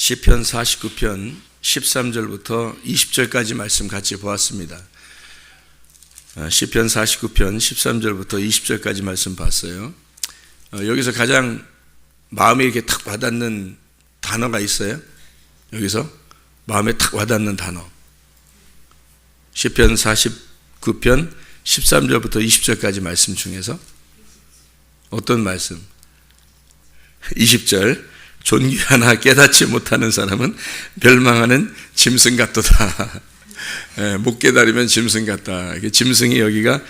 시편 49편 13절부터 20절까지 말씀 같이 보았습니다. 시편 49편 13절부터 20절까지 말씀 봤어요. 여기서 가장 마음에 이렇게 탁 와닿는 단어가 있어요. 여기서 마음에 탁 와닿는 단어. 시편 49편 13절부터 20절까지 말씀 중에서 어떤 말씀? 20절. 존귀하나 깨닫지 못하는 사람은 멸망하는 짐승 같도다. 못 깨달으면 짐승 같다. 짐승이 여기가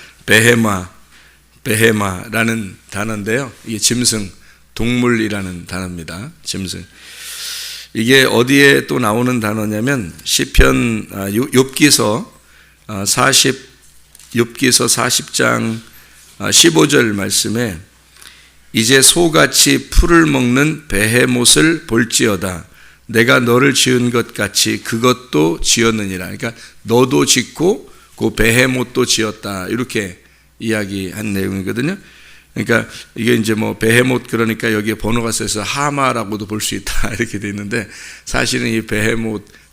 베헤마라는 단어인데요. 이게 짐승, 동물이라는 단어입니다. 짐승. 이게 어디에 또 나오는 단어냐면 시편 욥기서 40장 15절 말씀에 이제 소같이 풀을 먹는 베헤못을 볼지어다. 내가 너를 지은 것 같이 그것도 지었느니라. 그러니까 너도 짓고 그 베헤못도 지었다. 이렇게 이야기한 내용이거든요. 그러니까 이게 이제 뭐 베헤못 그러니까 여기에 번호가 써서 하마라고도 볼 수 있다. 이렇게 돼 있는데 사실은 이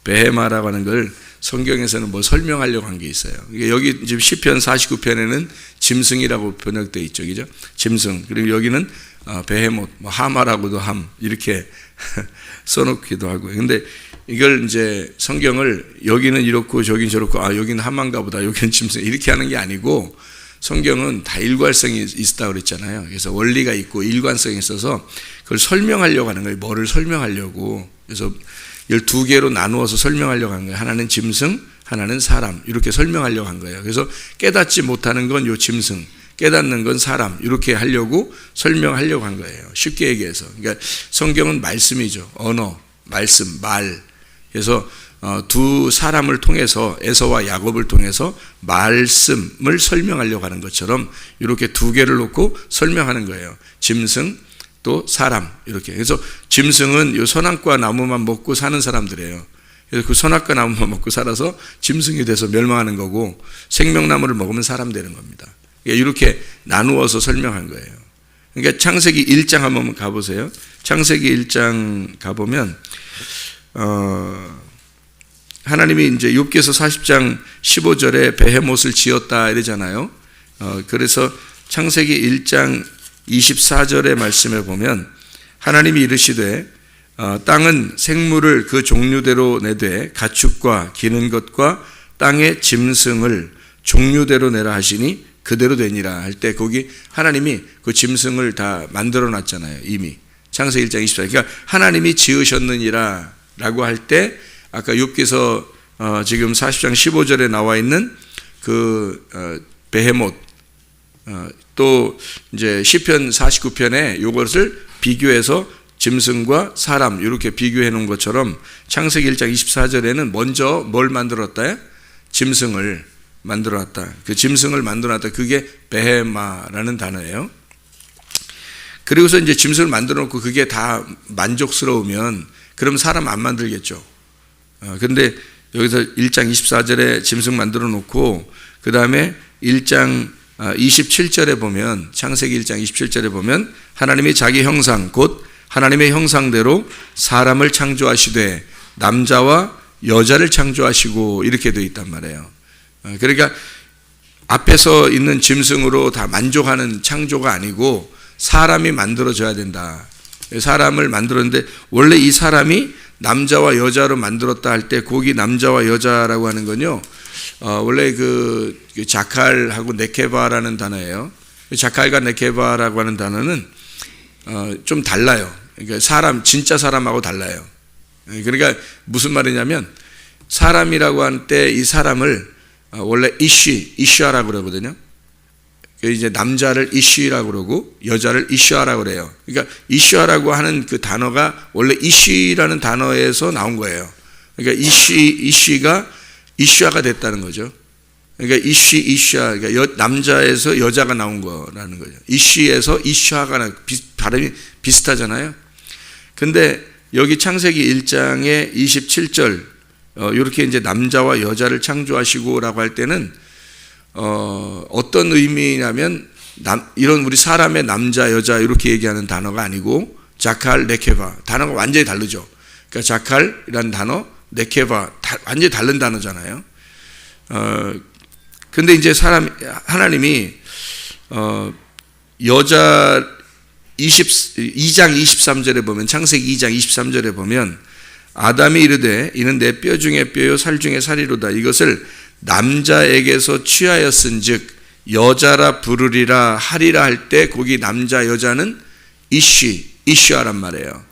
베헤마라고 하는 걸 성경에서는 뭐 설명하려고 한 게 있어요. 여기 지금 시편 49편에는 짐승이라고 번역되어 있죠. 그죠? 짐승. 그리고 여기는 베헤못, 뭐 하마라고도 이렇게 써놓기도 하고요. 근데 이걸 이제 성경을 여기는 이렇고 저긴 저렇고 여기는 하마인가 보다. 여기는 짐승. 이렇게 하는 게 아니고 성경은 다 일관성이 있다고 그랬잖아요. 그래서 원리가 있고 일관성이 있어서 그걸 설명하려고 하는 거예요. 뭐를 설명하려고. 그래서 12개로 나누어서 설명하려고 한 거예요. 하나는 짐승, 하나는 사람. 이렇게 설명하려고 한 거예요. 그래서 깨닫지 못하는 건 요 짐승, 깨닫는 건 사람. 이렇게 하려고 설명하려고 한 거예요. 쉽게 얘기해서. 그러니까 성경은 말씀이죠. 언어, 말씀, 말. 그래서 두 사람을 통해서 에서와 야곱을 통해서 말씀을 설명하려고 하는 것처럼 이렇게 두 개를 놓고 설명하는 거예요. 짐승, 또 사람 이렇게. 그래서 짐승은 이 선악과 나무만 먹고 사는 사람들이에요. 그래서 그 선악과 나무만 먹고 살아서 짐승이 돼서 멸망하는 거고 생명나무를 먹으면 사람 되는 겁니다. 이렇게 나누어서 설명한 거예요. 그러니까 창세기 1장 한번 가보세요. 창세기 1장 가보면 하나님이 이제 욥기서 40장 15절에 베헤못을 지었다 이러잖아요. 그래서 창세기 1장 24절의 말씀에 보면 하나님이 이르시되 땅은 생물을 그 종류대로 내되 가축과 기는 것과 땅의 짐승을 종류대로 내라 하시니 그대로 되니라 할 때 거기 하나님이 그 짐승을 다 만들어 놨잖아요. 이미 창세기 1장 24절. 그러니까 하나님이 지으셨느니라 라고 할 때 아까 욥기서 지금 40장 15절에 나와 있는 그 베헤못 또 이제 시편 49편에 이것을 비교해서 짐승과 사람 이렇게 비교해 놓은 것처럼 창세기 1장 24절에는 먼저 뭘 만들었다? 짐승을 만들어놨다. 그 짐승을 만들어놨다. 그게 베헤마라는 단어예요. 그리고서 이제 짐승을 만들어 놓고 그게 다 만족스러우면 그럼 사람 안 만들겠죠. 그런데 여기서 1장 24절에 짐승 만들어 놓고 그 다음에 1장 27절에 보면 창세기 1장 27절에 보면 하나님이 자기 형상 곧 하나님의 형상대로 사람을 창조하시되 남자와 여자를 창조하시고 이렇게 되어 있단 말이에요. 그러니까 앞에서 있는 짐승으로 다 만족하는 창조가 아니고 사람이 만들어져야 된다. 사람을 만들었는데 원래 이 사람이 남자와 여자로 만들었다 할 때 거기 남자와 여자라고 하는 건요. 원래 그 자칼하고 네케바라는 단어예요. 자칼과 네케바라고 하는 단어는 좀 달라요. 그러니까 진짜 사람하고 달라요. 그러니까 무슨 말이냐면 사람이라고 할 때 이 사람을 원래 이슈아라고 그러거든요. 이제 남자를 이슈라고 그러고 여자를 이슈아라고 그래요. 그러니까 이슈아라고 하는 그 단어가 원래 이슈라는 단어에서 나온 거예요. 그러니까 이슈아가 됐다는 거죠. 그러니까 이슈아, 그러니까 남자에서 여자가 나온 거라는 거죠. 이슈에서 이슈아가 발음이 비슷하잖아요. 근데 여기 창세기 1장의 27절, 이렇게 이제 남자와 여자를 창조하시고라고 할 때는, 어떤 의미냐면, 이런 우리 사람의 남자, 여자, 이렇게 얘기하는 단어가 아니고, 자칼, 네케바, 단어가 완전히 다르죠. 그러니까 자칼이라는 단어, 네케바 완전히 다른 단어잖아요. 근데 이제 하나님이 여자 2장 23절에 보면, 창세기 2장 23절에 보면, 아담이 이르되 이는 내 뼈 중에 뼈요 살 중에 살이로다. 이것을 남자에게서 취하였은즉 여자라 부르리라 하리라 할 때, 거기 남자 여자는 이슈아란 말이에요.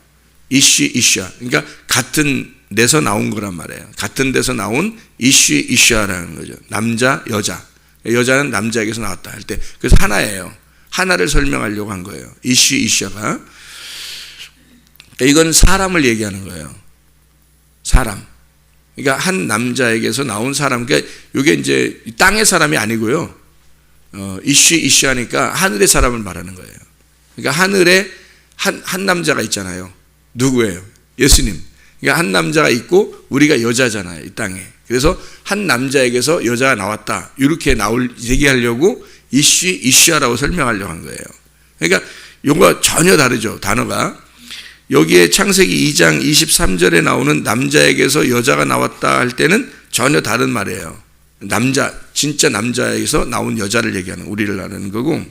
이슈아. 그러니까 같은 데서 나온 거란 말이에요. 같은 데서 나온 이슈아라는 거죠. 남자 여자. 여자는 남자에게서 나왔다 할 때, 그래서 하나예요. 하나를 설명하려고 한 거예요. 이슈아가. 그러니까 이건 사람을 얘기하는 거예요. 사람. 그러니까 한 남자에게서 나온 사람. 그러니까 이게 이제 땅의 사람이 아니고요. 이슈하니까 하늘의 사람을 말하는 거예요. 그러니까 하늘에 한 남자가 있잖아요. 누구예요? 예수님. 그러니까 한 남자가 있고 우리가 여자잖아요, 이 땅에. 그래서 한 남자에게서 여자가 나왔다, 이렇게 얘기하려고 이슈아라고 설명하려고 한 거예요. 그러니까 이거가 전혀 다르죠, 단어가. 여기에 창세기 2장 23절에 나오는 남자에게서 여자가 나왔다 할 때는 전혀 다른 말이에요. 진짜 남자에게서 나온 여자를 얘기하는, 우리를 말하는 거고,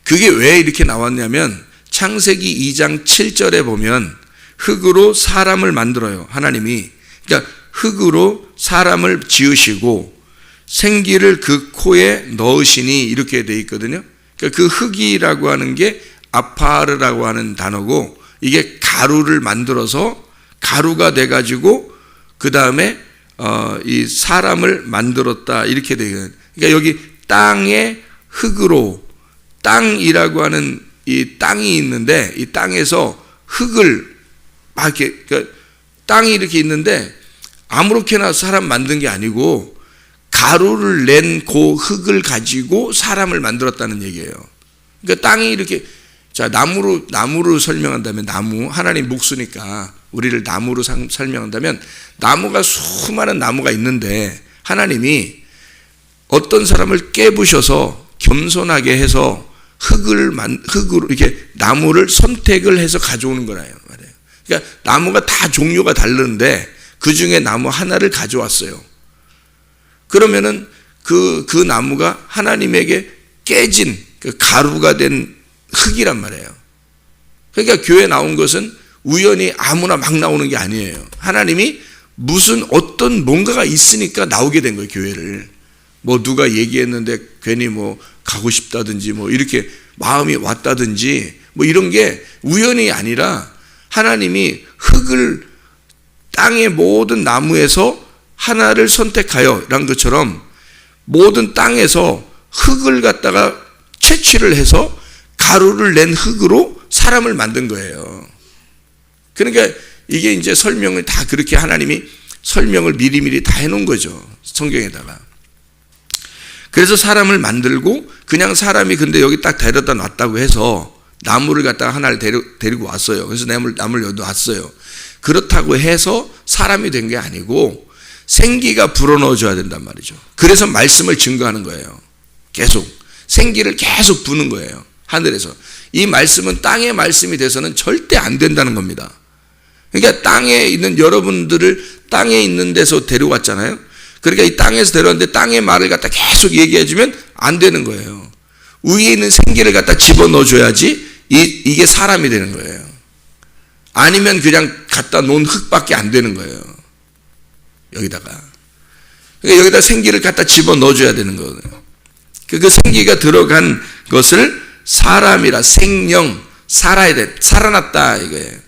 그게 왜 이렇게 나왔냐면 창세기 2장 7절에 보면 흙으로 사람을 만들어요, 하나님이. 그러니까 흙으로 사람을 지으시고 생기를 그 코에 넣으시니, 이렇게 돼 있거든요. 그러니까 그 흙이라고 하는 게 아파르라고 하는 단어고, 이게 가루를 만들어서 가루가 돼가지고 그 다음에 이 사람을 만들었다, 이렇게 돼요. 그러니까 여기 땅의 흙으로, 땅이라고 하는 이 땅이 있는데, 이 땅에서 흙을 막 이렇게, 그러니까 땅이 이렇게 있는데 아무렇게나 사람 만든 게 아니고 가루를 낸 그 흙을 가지고 사람을 만들었다는 얘기예요. 그러니까 땅이 이렇게, 자, 나무로 설명한다면, 나무, 하나님 목수니까 우리를 나무로 설명한다면, 나무가 수많은 나무가 있는데 하나님이 어떤 사람을 깨부셔서 겸손하게 해서 흙으로 이렇게 나무를 선택을 해서 가져오는 거라요. 그러니까 나무가 다 종류가 다른데 그 중에 나무 하나를 가져왔어요. 그러면은 그 나무가 하나님에게 깨진 그 가루가 된 흙이란 말이에요. 그러니까 교회 나온 것은 우연히 아무나 막 나오는 게 아니에요. 하나님이 무슨 어떤 뭔가가 있으니까 나오게 된 거예요, 교회를. 뭐 누가 얘기했는데 괜히 뭐 가고 싶다든지 뭐 이렇게 마음이 왔다든지 뭐 이런 게 우연이 아니라, 하나님이 흙을 땅의 모든 나무에서 하나를 선택하여 란 것처럼 모든 땅에서 흙을 갖다가 채취를 해서 가루를 낸 흙으로 사람을 만든 거예요. 그러니까 이게 이제 설명을 다 그렇게 하나님이 설명을 미리미리 다 해놓은 거죠, 성경에다가. 그래서 사람을 만들고, 그냥 사람이 근데 여기 딱 데려다 놨다고 해서 나무를 갖다가 하나를 데리고 왔어요. 그래서 나무를 여기 놨어요. 그렇다고 해서 사람이 된 게 아니고 생기가 불어넣어줘야 된단 말이죠. 그래서 말씀을 증거하는 거예요. 계속 생기를 계속 부는 거예요, 하늘에서. 이 말씀은 땅의 말씀이 돼서는 절대 안 된다는 겁니다. 그러니까 땅에 있는 여러분들을 땅에 있는 데서 데려왔잖아요. 그러니까 이 땅에서 데려왔는데 땅의 말을 갖다 계속 얘기해주면 안 되는 거예요. 위에 있는 생기를 갖다 집어넣어줘야지 이게 사람이 되는 거예요. 아니면 그냥 갖다 놓은 흙밖에 안 되는 거예요, 여기다가. 그러니까 여기다 생기를 갖다 집어넣어줘야 되는 거예요. 그 생기가 들어간 것을 사람이라, 생명, 살아야 돼, 살아났다, 이거예요.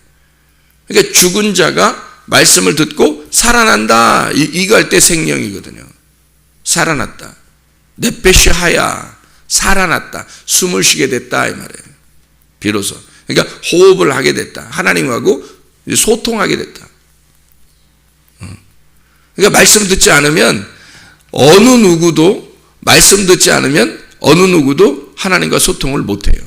그러니까 죽은 자가 말씀을 듣고 살아난다, 이거 할 때 생명이거든요. 살아났다. 네페시 하야, 살아났다, 숨을 쉬게 됐다, 이 말이에요. 비로소. 그러니까 호흡을 하게 됐다, 하나님하고 소통하게 됐다. 그러니까 말씀 듣지 않으면 어느 누구도, 말씀 듣지 않으면 어느 누구도 하나님과 소통을 못해요.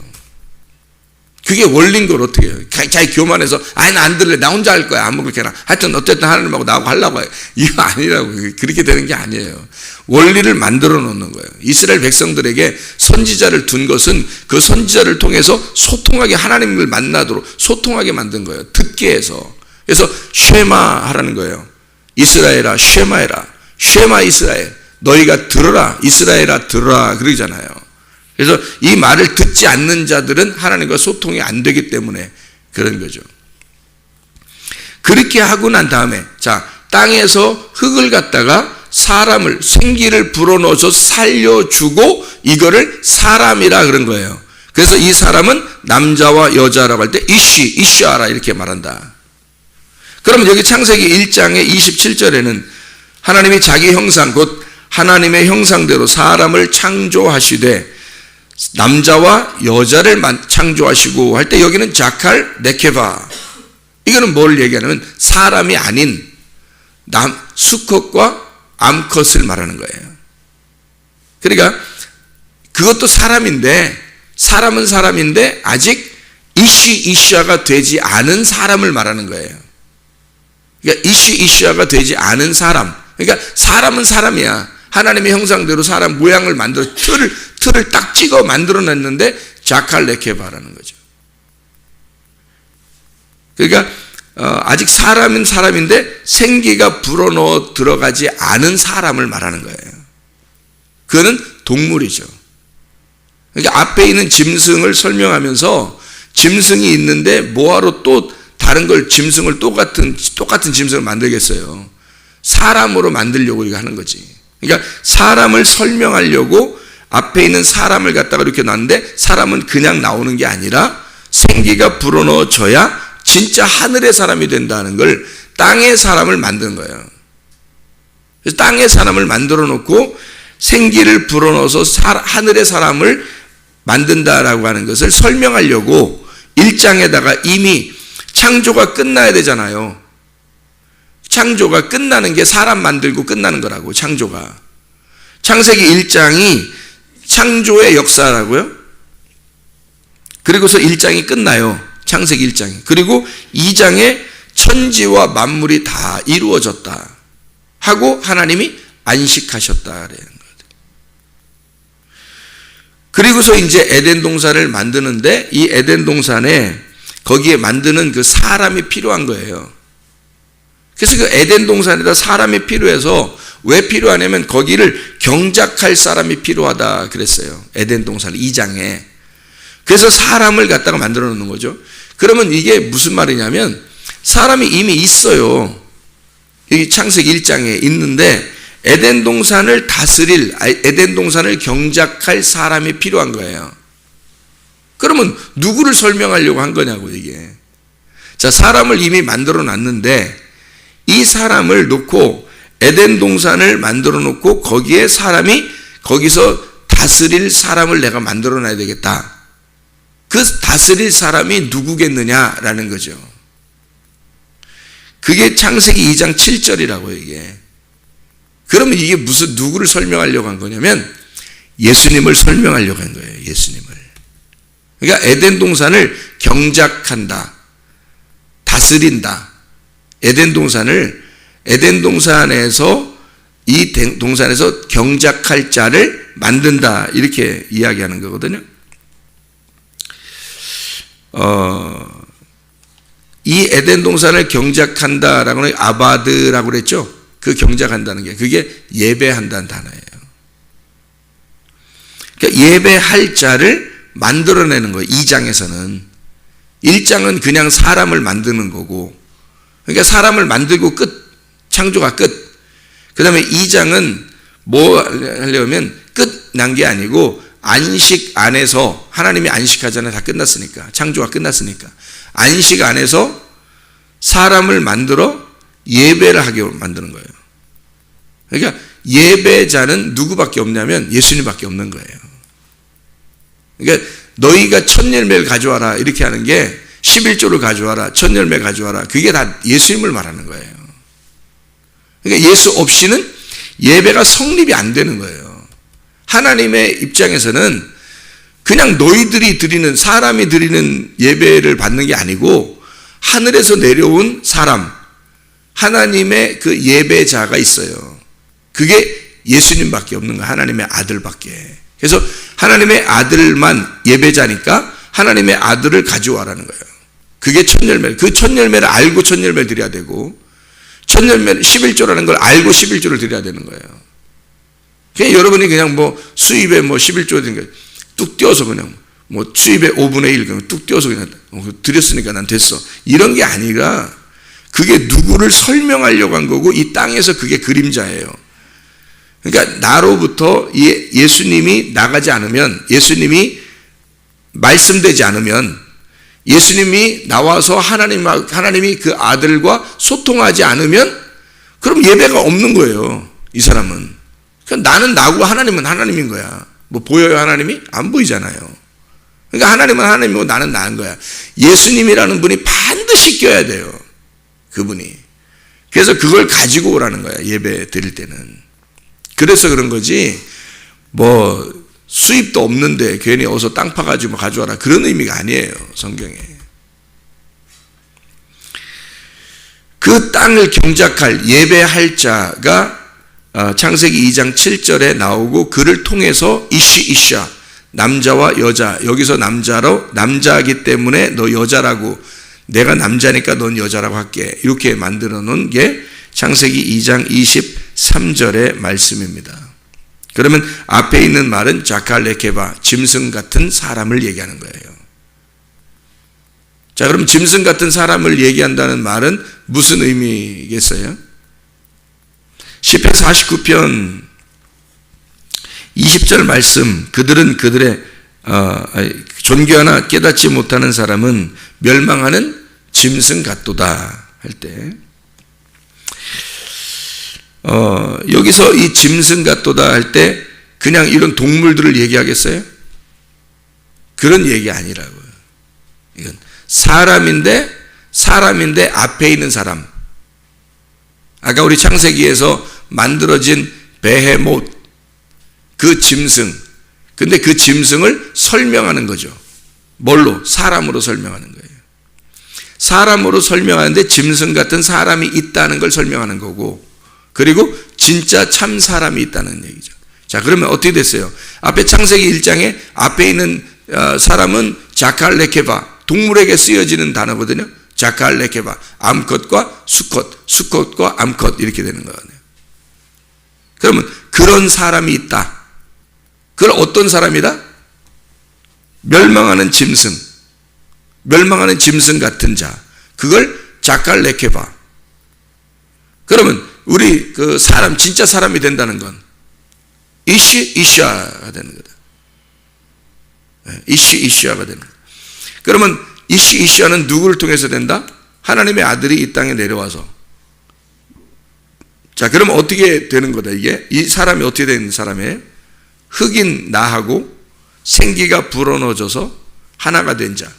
그게 원리인 걸 어떻게 해요? 자기 교만해서 나 안 들래, 나 혼자 할 거야, 아무렇게나, 하여튼 어쨌든 하나님하고 나하고 하려고 해요. 이거 아니라고. 그렇게 되는 게 아니에요. 원리를 만들어 놓는 거예요. 이스라엘 백성들에게 선지자를 둔 것은 그 선지자를 통해서 소통하게, 하나님을 만나도록 소통하게 만든 거예요. 듣게 해서. 그래서 쉐마 하라는 거예요. 이스라엘아 쉐마해라. 쉐마 이스라엘. 너희가 들어라. 이스라엘아 들어라. 그러잖아요. 그래서 이 말을 듣지 않는 자들은 하나님과 소통이 안 되기 때문에 그런 거죠. 그렇게 하고 난 다음에 자, 땅에서 흙을 갖다가 사람을 생기를 불어넣어서 살려주고 이거를 사람이라 그런 거예요. 그래서 이 사람은 남자와 여자라고 할 때 이슈아라 이렇게 말한다. 그러면 여기 창세기 1장의 27절에는 하나님이 자기 형상 곧 하나님의 형상대로 사람을 창조하시되 남자와 여자를 창조하시고 할 때 여기는 자칼 네케바, 이거는 뭘 얘기하냐면 사람이 아닌 수컷과 암컷을 말하는 거예요. 그러니까 그것도 사람인데 사람은 사람인데 아직 이슈아가 되지 않은 사람을 말하는 거예요. 그러니까 이슈아가 되지 않은 사람. 그러니까 사람은 사람이야. 하나님의 형상대로 사람 모양을 만들어 틀을 딱 찍어 만들어냈는데 자칼 네케바라는 거죠. 그러니까 아직 사람은 사람인데 생기가 불어넣어 들어가지 않은 사람을 말하는 거예요. 그거는 동물이죠. 그러니까 앞에 있는 짐승을 설명하면서 짐승이 있는데 뭐하러 또 다른 걸 짐승을 똑같은 짐승을 만들겠어요. 사람으로 만들려고 이거 하는 거지. 그러니까 사람을 설명하려고 앞에 있는 사람을 갖다가 이렇게 놨는데 사람은 그냥 나오는 게 아니라 생기가 불어넣어져야 진짜 하늘의 사람이 된다는 걸 땅의 사람을 만든 거예요. 그래서 땅의 사람을 만들어 놓고 생기를 불어넣어서 하늘의 사람을 만든다라고 하는 것을 설명하려고 1장에다가 이미 창조가 끝나야 되잖아요. 창조가 끝나는 게 사람 만들고 끝나는 거라고. 창조가 창세기 1장이 창조의 역사라고요. 그리고서 1장이 끝나요. 창세기 1장이. 그리고 2장에 천지와 만물이 다 이루어졌다 하고 하나님이 안식하셨다라는 거예요. 그리고서 이제 에덴 동산을 만드는데 이 에덴 동산에 거기에 만드는 그 사람이 필요한 거예요. 그래서 그 에덴 동산에다 사람이 필요해서 왜 필요하냐면 거기를 경작할 사람이 필요하다 그랬어요. 에덴 동산 2장에. 그래서 사람을 갖다가 만들어 놓는 거죠. 그러면 이게 무슨 말이냐면 사람이 이미 있어요. 여기 창세기 1장에 있는데 에덴 동산을 다스릴, 에덴 동산을 경작할 사람이 필요한 거예요. 그러면 누구를 설명하려고 한 거냐고 이게. 자, 사람을 이미 만들어 놨는데 이 사람을 놓고 에덴 동산을 만들어 놓고 거기에 사람이 거기서 다스릴 사람을 내가 만들어 놔야 되겠다. 그 다스릴 사람이 누구겠느냐라는 거죠. 그게 창세기 2장 7절이라고 이게. 그러면 이게 무슨 누구를 설명하려고 한 거냐면 예수님을 설명하려고 한 거예요. 예수님을. 그러니까 에덴 동산을 경작한다. 다스린다. 에덴 동산에서 이 동산에서 경작할 자를 만든다. 이렇게 이야기하는 거거든요. 이 에덴 동산을 경작한다라고는 아바드라고 그랬죠. 그 경작한다는 게 그게 예배한다는 단어예요. 그러니까 예배할 자를 만들어내는 거예요. 2장에서는. 1장은 그냥 사람을 만드는 거고, 그러니까 사람을 만들고 끝, 창조가 끝. 그 다음에 2장은 뭐 하려면 끝난 게 아니고 안식 안에서, 하나님이 안식하잖아요. 다 끝났으니까. 창조가 끝났으니까. 안식 안에서 사람을 만들어 예배를 하게 만드는 거예요. 그러니까 예배자는 누구밖에 없냐면 예수님밖에 없는 거예요. 그러니까 너희가 첫 열매를 가져와라 이렇게 하는 게 11조를 가져와라, 첫 열매 가져와라, 그게 다 예수님을 말하는 거예요. 그러니까 예수 없이는 예배가 성립이 안 되는 거예요. 하나님의 입장에서는 그냥 너희들이 드리는, 사람이 드리는 예배를 받는 게 아니고 하늘에서 내려온 사람, 하나님의 그 예배자가 있어요. 그게 예수님밖에 없는 거예요. 하나님의 아들밖에. 그래서 하나님의 아들만 예배자니까 하나님의 아들을 가져와라는 거예요. 그게 첫 열매. 그 첫 열매를 알고 첫 열매를 드려야 되고, 첫 열매는 11조라는 걸 알고 11조를 드려야 되는 거예요. 그냥 여러분이 그냥 뭐 수입에 뭐 11조 된 거 뚝 띄어서 그냥 뭐 수입의 5분의 1 그냥 뚝 띄어서 그냥 드렸으니까 난 됐어. 이런 게 아니라 그게 누구를 설명하려고 한 거고 이 땅에서 그게 그림자예요. 그러니까 나로부터 예수님이 나가지 않으면, 예수님이 말씀되지 않으면, 예수님이 나와서 하나님이 그 아들과 소통하지 않으면 그럼 예배가 없는 거예요. 이 사람은. 그러니까 나는 나고 하나님은 하나님인 거야. 뭐 보여요 하나님이? 안 보이잖아요. 그러니까 하나님은 하나님이고 나는 나인 거야. 예수님이라는 분이 반드시 껴야 돼요. 그분이. 그래서 그걸 가지고 오라는 거야. 예배 드릴 때는. 그래서 그런 거지 뭐 수입도 없는데 괜히 어서 땅 파가지고 가져와라 그런 의미가 아니에요. 성경에. 그 땅을 경작할 예배할 자가 창세기 2장 7절에 나오고 그를 통해서 이샤 남자와 여자, 여기서 남자이기 때문에 너 여자라고, 내가 남자니까 넌 여자라고 할게, 이렇게 만들어 놓은 게 창세기 2장 23절의 말씀입니다. 그러면 앞에 있는 말은 자칼레케바, 짐승 같은 사람을 얘기하는 거예요. 자, 그럼 짐승 같은 사람을 얘기한다는 말은 무슨 의미겠어요? 시편 49편 20절 말씀, 그들은 그들의 존귀하나 깨닫지 못하는 사람은 멸망하는 짐승 같도다 할 때, 여기서 이 짐승 같도다 할 때 그냥 이런 동물들을 얘기하겠어요? 그런 얘기 아니라고요. 이건 사람인데 앞에 있는 사람. 아까 우리 창세기에서 만들어진 베헤못, 그 짐승. 근데 그 짐승을 설명하는 거죠. 뭘로? 사람으로 설명하는 거예요. 사람으로 설명하는데 짐승 같은 사람이 있다는 걸 설명하는 거고, 그리고 진짜 참 사람이 있다는 얘기죠. 자, 그러면 어떻게 됐어요? 앞에 창세기 1장에 앞에 있는 사람은 자칼레케바, 동물에게 쓰여지는 단어거든요. 자칼레케바, 암컷과 수컷과 암컷 이렇게 되는 거예요. 그러면 그런 사람이 있다. 그걸 어떤 사람이다? 멸망하는 짐승 같은 자. 그걸 자칼레케바. 그러면 우리 그 사람, 진짜 사람이 된다는 건 이샤가 되는 거다. 이샤가 되는 거다. 그러면 이샤는 누구를 통해서 된다? 하나님의 아들이 이 땅에 내려와서. 자, 그러면 어떻게 되는 거다, 이게? 이 사람이 어떻게 되는 사람이에요? 흑인 나하고 생기가 불어넣어져서 하나가 된 자.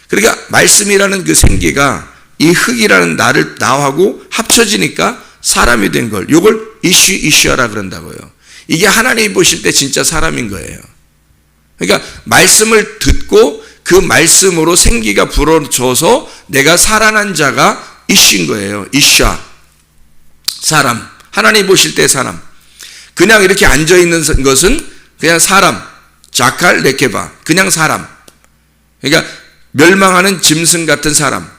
그러니까 말씀이라는 그 생기가 이 흑이라는 나하고 합쳐지니까 사람이 된 걸, 요걸 이샤라 그런다고요. 이게 하나님이 보실 때 진짜 사람인 거예요. 그러니까 말씀을 듣고 그 말씀으로 생기가 불어져서 내가 살아난 자가 이신 거예요. 이샤. 사람. 하나님 보실 때 사람. 그냥 이렇게 앉아있는 것은 그냥 사람. 자칼 레케바. 그냥 사람. 그러니까 멸망하는 짐승 같은 사람.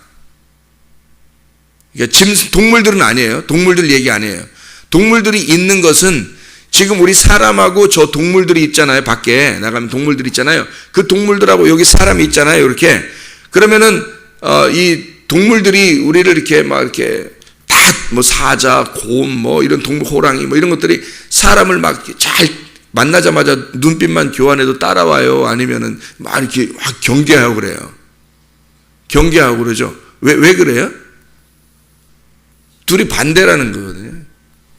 그러니까 동물들은 아니에요. 동물들 얘기 아니에요. 동물들이 있는 것은 지금 우리 사람하고 저 동물들이 있잖아요. 밖에 나가면 동물들이 있잖아요. 그 동물들하고 여기 사람이 있잖아요. 이렇게. 그러면은 이 동물들이 우리를 이렇게 막 이렇게 뭐 사자, 곰, 뭐 이런 동물, 호랑이, 뭐 이런 것들이 사람을 막 잘 만나자마자 눈빛만 교환해도 따라와요. 아니면은 막 이렇게 막 경계하고 그래요. 경계하고 그러죠. 왜 그래요? 둘이 반대라는 거거든요.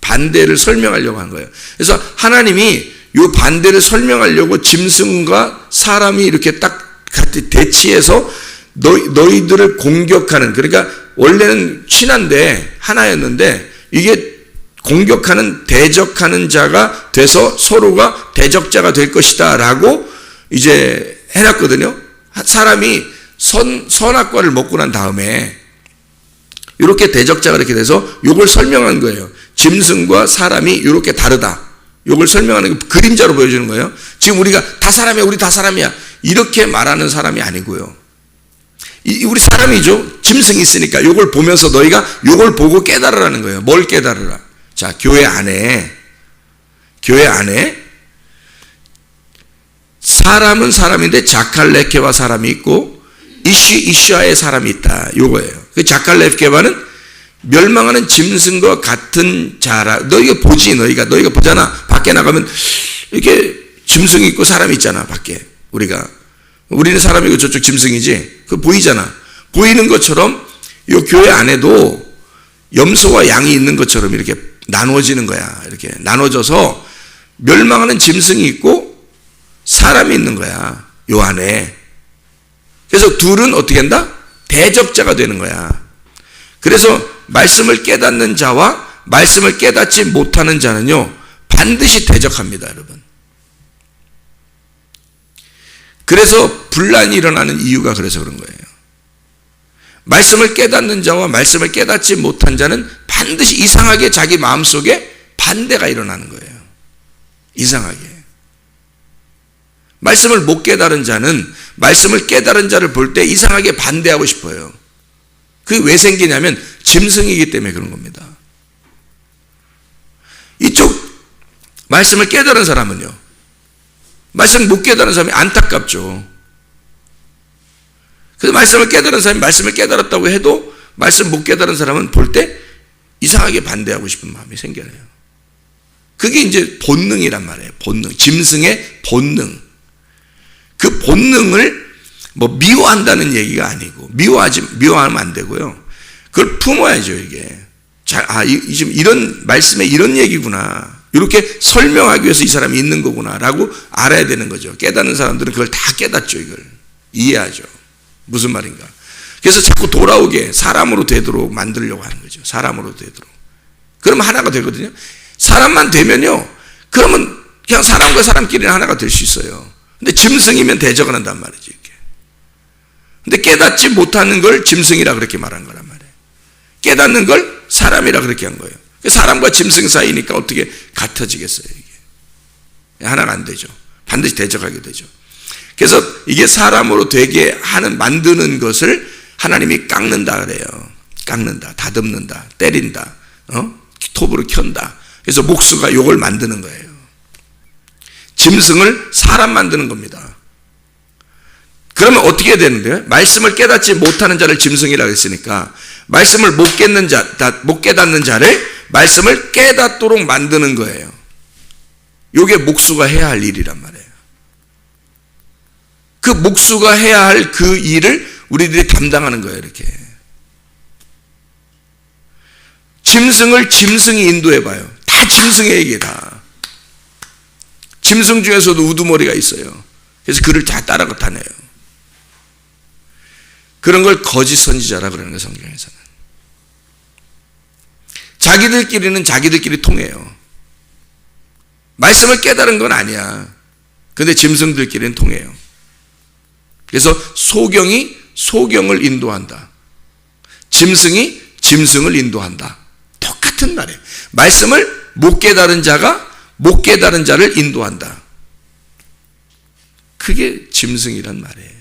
반대를 설명하려고 한 거예요. 그래서 하나님이 이 반대를 설명하려고 짐승과 사람이 이렇게 딱 같이 대치해서 너희들을 공격하는, 그러니까 원래는 친한데 하나였는데 이게 공격하는, 대적하는 자가 돼서 서로가 대적자가 될 것이다 라고 이제 해놨거든요. 사람이 선악과를 먹고 난 다음에 이렇게 대적자가 이렇게 돼서 이걸 설명한 거예요. 짐승과 사람이 이렇게 다르다. 이걸 설명하는 게 그림자로 보여주는 거예요. 지금 우리가 다 사람이야, 우리 다 사람이야, 이렇게 말하는 사람이 아니고요. 우리 사람이죠. 짐승이 있으니까 요걸 보면서 너희가 요걸 보고 깨달으라는 거예요. 뭘 깨달으라? 자, 교회 안에 사람은 사람인데 자칼레케와 사람이 있고 이슈아의 사람이 있다. 요거예요. 그 자칼레케와는 멸망하는 짐승과 같은 자라. 너희가 보지, 너희가 보잖아. 밖에 나가면 이렇게 짐승이 있고 사람이 있잖아. 밖에 우리는 사람이고 저쪽 짐승이지. 그 보이잖아. 보이는 것처럼 이 교회 안에도 염소와 양이 있는 것처럼 이렇게 나눠지는 거야. 이렇게 나눠져서 멸망하는 짐승이 있고 사람이 있는 거야. 요 안에. 그래서 둘은 어떻게 한다? 대적자가 되는 거야. 그래서 말씀을 깨닫는 자와 말씀을 깨닫지 못하는 자는요, 반드시 대적합니다, 여러분. 그래서 분란이 일어나는 이유가 그래서 그런 거예요. 말씀을 깨닫는 자와 말씀을 깨닫지 못한 자는 반드시 이상하게 자기 마음속에 반대가 일어나는 거예요. 이상하게. 말씀을 못 깨달은 자는 말씀을 깨달은 자를 볼 때 이상하게 반대하고 싶어요. 그게 왜 생기냐면 짐승이기 때문에 그런 겁니다. 이쪽 말씀을 깨달은 사람은요, 말씀을 못 깨달은 사람이 안타깝죠. 그래서 말씀을 깨달은 사람이 말씀을 깨달았다고 해도 말씀 못 깨달은 사람은 볼 때 이상하게 반대하고 싶은 마음이 생겨요. 그게 이제 본능이란 말이에요. 본능. 짐승의 본능. 그 본능을 뭐 미워한다는 얘기가 아니고, 미워하면 안 되고요. 그걸 품어야죠, 이게. 지금 이런 말씀에 이런 얘기구나. 이렇게 설명하기 위해서 이 사람이 있는 거구나. 라고 알아야 되는 거죠. 깨닫는 사람들은 그걸 다 깨닫죠, 이걸. 이해하죠. 무슨 말인가. 그래서 자꾸 돌아오게 사람으로 되도록 만들려고 하는 거죠. 사람으로 되도록. 그러면 하나가 되거든요. 사람만 되면요, 그러면 그냥 사람과 사람끼리는 하나가 될 수 있어요. 근데 짐승이면 대적을 한단 말이죠, 이렇게. 근데 깨닫지 못하는 걸 짐승이라 그렇게 말한 거란 말이에요. 깨닫는 걸 사람이라 그렇게 한 거예요. 사람과 짐승 사이니까 어떻게 같아지겠어요, 이게. 하나가 안 되죠. 반드시 대적하게 되죠. 그래서 이게 사람으로 되게 만드는 것을 하나님이 깎는다 그래요. 깎는다, 다듬는다, 때린다, 톱으로 켠다. 그래서 목수가 요걸 만드는 거예요. 짐승을 사람 만드는 겁니다. 그러면 어떻게 되는데요? 말씀을 깨닫지 못하는 자를 짐승이라고 했으니까 말씀을 못 깨닫는 자를 말씀을 깨닫도록 만드는 거예요. 요게 목수가 해야 할 일이란 말이에요. 그 목수가 해야 할 그 일을 우리들이 담당하는 거예요, 이렇게. 짐승을 짐승이 인도해봐요. 다 짐승의 얘기예요, 다. 짐승 중에서도 우두머리가 있어요. 그래서 그를 다 따라다녀요. 그런 걸 거짓 선지자라 그러는 거예요, 성경에서는. 자기들끼리는 자기들끼리 통해요. 말씀을 깨달은 건 아니야. 근데 짐승들끼리는 통해요. 그래서 소경이 소경을 인도한다. 짐승이 짐승을 인도한다. 똑같은 말이에요. 말씀을 못 깨달은 자가 못 깨달은 자를 인도한다. 그게 짐승이란 말이에요.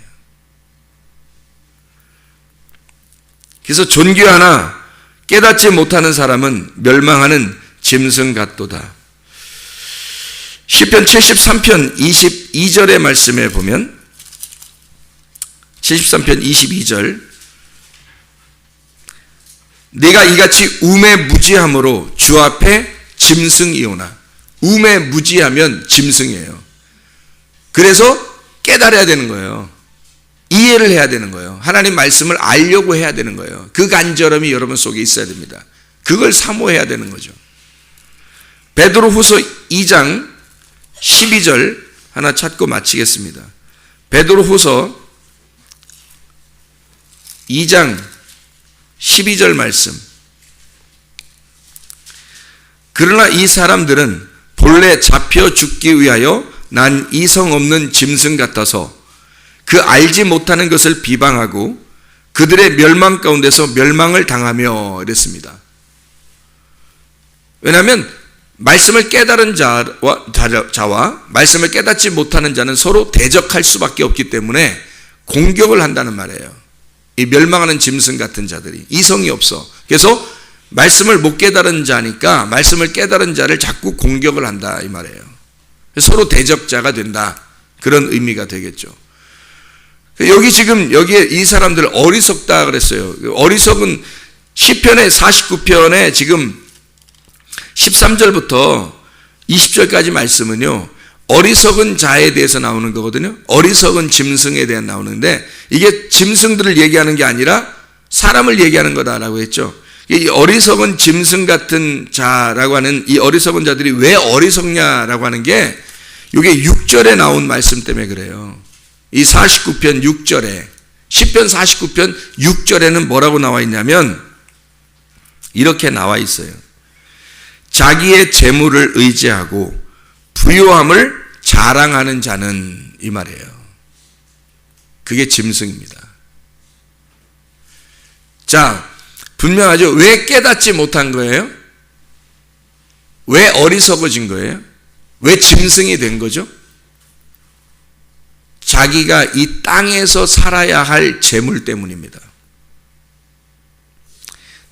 그래서 존귀하나 깨닫지 못하는 사람은 멸망하는 짐승 같도다. 시편 73편 22절의 말씀에 보면 73편 22절, 내가 이같이 우매무지함으로 주 앞에 짐승이오나. 우매무지하면 짐승이에요. 그래서 깨달아야 되는 거예요. 이해를 해야 되는 거예요. 하나님 말씀을 알려고 해야 되는 거예요. 그 간절함이 여러분 속에 있어야 됩니다. 그걸 사모해야 되는 거죠. 베드로후서 2장 12절 하나 찾고 마치겠습니다. 베드로후서 2장 12절 말씀. 그러나 이 사람들은 본래 잡혀 죽기 위하여 난 이성 없는 짐승 같아서 그 알지 못하는 것을 비방하고 그들의 멸망 가운데서 멸망을 당하며 이랬습니다. 왜냐하면 말씀을 깨달은 자와 말씀을 깨닫지 못하는 자는 서로 대적할 수밖에 없기 때문에 공격을 한다는 말이에요. 이 멸망하는 짐승 같은 자들이. 이성이 없어. 그래서 말씀을 못 깨달은 자니까 말씀을 깨달은 자를 자꾸 공격을 한다 이 말이에요. 서로 대적자가 된다. 그런 의미가 되겠죠. 여기 지금 여기에 이 사람들 어리석다 그랬어요. 어리석은 시편의 49편에 지금 13절부터 20절까지 말씀은요, 어리석은 자에 대해서 나오는 거거든요. 어리석은 짐승에 대해 나오는데, 이게 짐승들을 얘기하는 게 아니라 사람을 얘기하는 거다라고 했죠. 이 어리석은 짐승 같은 자라고 하는 이 어리석은 자들이 왜 어리석냐라고 하는 게 이게 6절에 나온 말씀 때문에 그래요. 이 49편 6절에, 시편 49편 6절에는 뭐라고 나와 있냐면 이렇게 나와 있어요. 자기의 재물을 의지하고 부요함을 자랑하는 자는, 이 말이에요. 그게 짐승입니다. 자, 분명하죠. 왜 깨닫지 못한 거예요? 왜 어리석어진 거예요? 왜 짐승이 된 거죠? 자기가 이 땅에서 살아야 할 재물 때문입니다.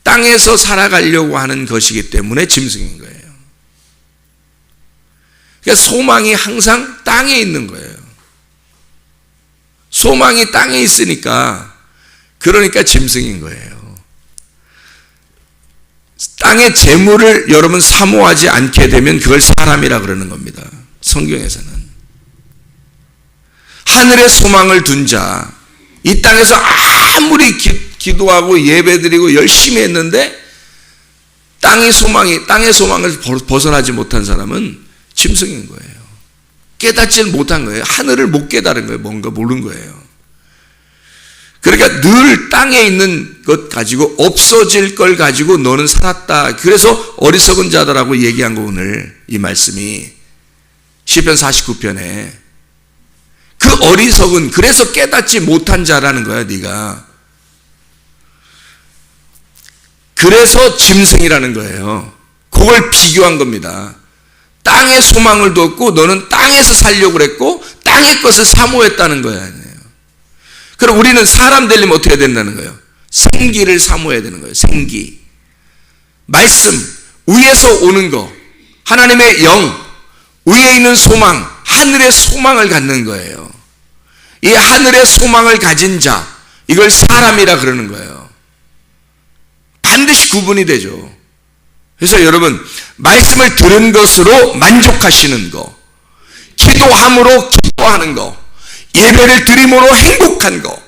땅에서 살아가려고 하는 것이기 때문에 짐승인 거예요. 그러니까 소망이 항상 땅에 있는 거예요. 소망이 땅에 있으니까, 그러니까 짐승인 거예요. 땅의 재물을 여러분 사모하지 않게 되면 그걸 사람이라 그러는 겁니다. 성경에서는. 하늘의 소망을 둔 자, 이 땅에서 아무리 기도하고 예배드리고 열심히 했는데 땅의 소망을 벗어나지 못한 사람은 짐승인 거예요. 깨닫지 못한 거예요. 하늘을 못 깨달은 거예요. 뭔가 모르는 거예요. 그러니까 늘 땅에 있는 것 가지고, 없어질 걸 가지고 너는 살았다. 그래서 어리석은 자다라고 얘기한 거, 오늘 이 말씀이 시편 49편에. 그 어리석은, 그래서 깨닫지 못한 자라는 거야, 네가. 그래서 짐승이라는 거예요. 그걸 비교한 겁니다. 땅의 소망을 뒀고 너는 땅에서 살려고 그랬고 땅의 것을 사모했다는 거예요. 그럼 우리는 사람 되려면 어떻게 해야 된다는 거예요? 생기를 사모해야 되는 거예요. 생기. 말씀, 위에서 오는 거, 하나님의 영, 위에 있는 소망, 하늘의 소망을 갖는 거예요. 이 하늘의 소망을 가진 자, 이걸 사람이라 그러는 거예요. 반드시 구분이 되죠. 그래서 여러분, 말씀을 들은 것으로 만족하시는 거, 기도함으로 기뻐하는 거, 예배를 드림으로 행복한 거,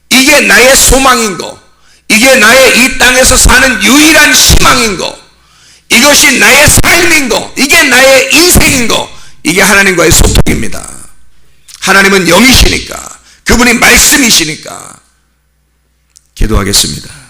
이게 나의 소망인 거, 이게 나의 이 땅에서 사는 유일한 희망인 거, 이것이 나의 삶인 거, 이게 나의 인생인 거, 이게 하나님과의 소통입니다. 하나님은 영이시니까, 그분이 말씀이시니까. 기도하겠습니다.